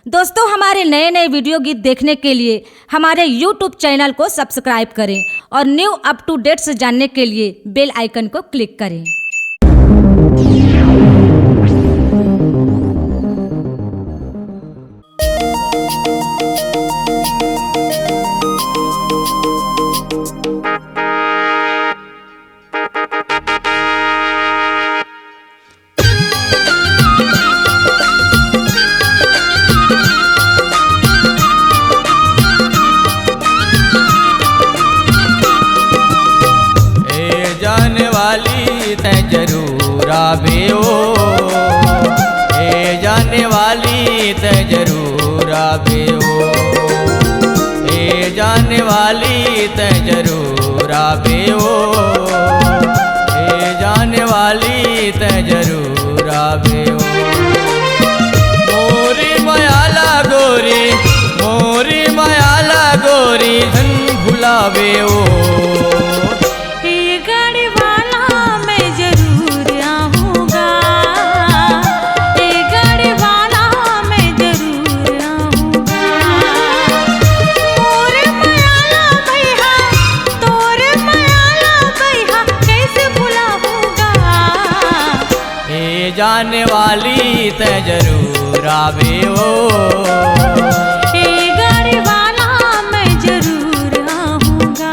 दोस्तों, हमारे नए नए वीडियो गीत देखने के लिए हमारे YouTube चैनल को सब्सक्राइब करें और न्यू अप टू डेट्स जानने के लिए बेल आइकन को क्लिक करें। जरूर आवे ओ, ए जाने वाली ते जरूर आवे ओ, ए जाने वाली ते जरूर आवे ओ, ए जाने वाली ते जरूर आवे ओ। मोरी मायाला गोरी, मोरी मायाला गोरी धन भुलावे ओ। जाने वाली ते जरूर आवे ओ, ए गाड़ी वाला मैं जरूर आऊंगा।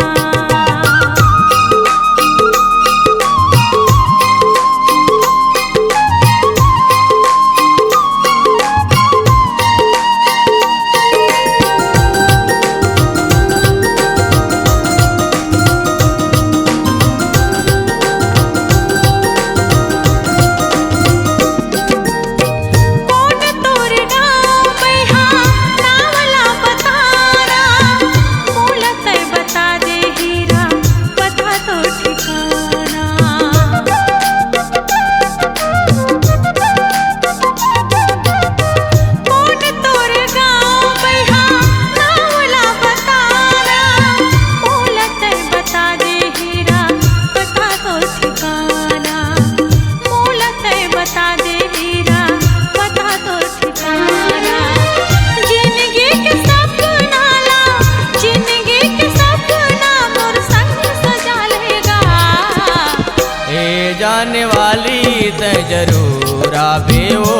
जाने वाली ते जरूर आवे ओ,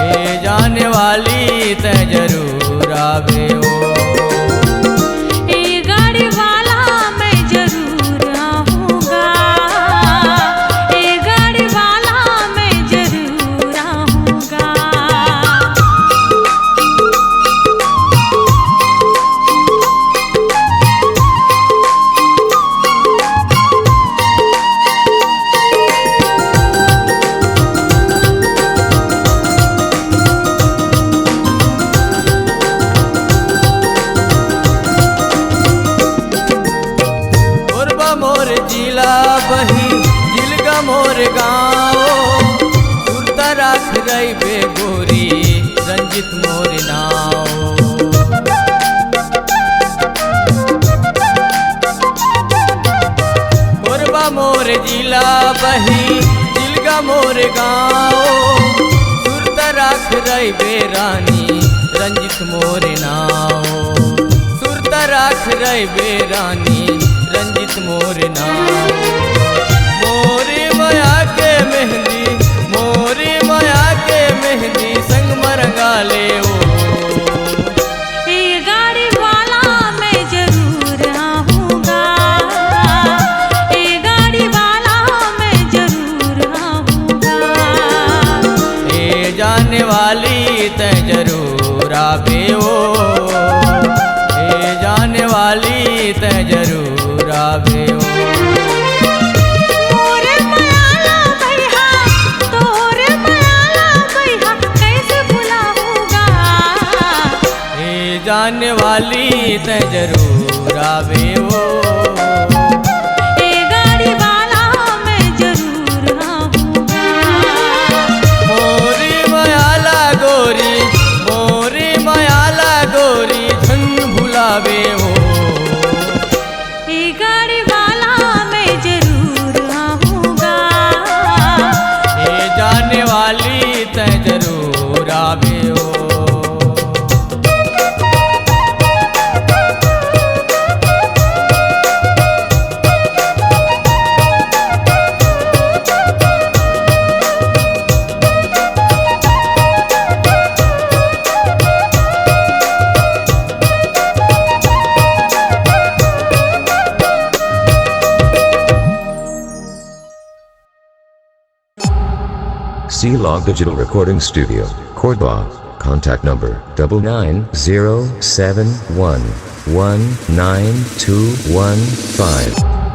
ए जाने वाली ते जरूर आवे ओ। ए गाड़ी वाला मैं जरूर आऊंगा, ए गाड़ी वाला मैं जरूर आऊंगा। बही जिलगा मोर गाँव सुरता राख रही बेगोरी रंजित मोर नाव। मोरबा मोर जिला बही जिलगा मोर गाँव सुरता राख रही बेरानी रंजित मोर नाव। सुरता राख रही बेरानी रंजित मोर नाव। मोरी माया के मेहंदी, मोरी माया के मेहंदी संग मरंगा ले ओ। ए गाड़ी वाला मैं जरूर आऊंगा, ए गाड़ी वाला मैं जरूर आऊंगा। ए जाने वाली ते जरूर आवे ओ, ए जाने वाली ते जरूर आवे ओ। जाने वाली ते जरूर आवे ओ, ए गाड़ी वाला मैं जरूर आऊंगा। मोरी मायाला गोरी, मोरी मायाला गोरी धन भुलावे ओ। ए गाड़ी वाला मैं जरूर आऊंगा, ए जाने वाली ते जरूर आवे ओ। C-Log Digital Recording Studio, Cordoba. Contact number 99071192115.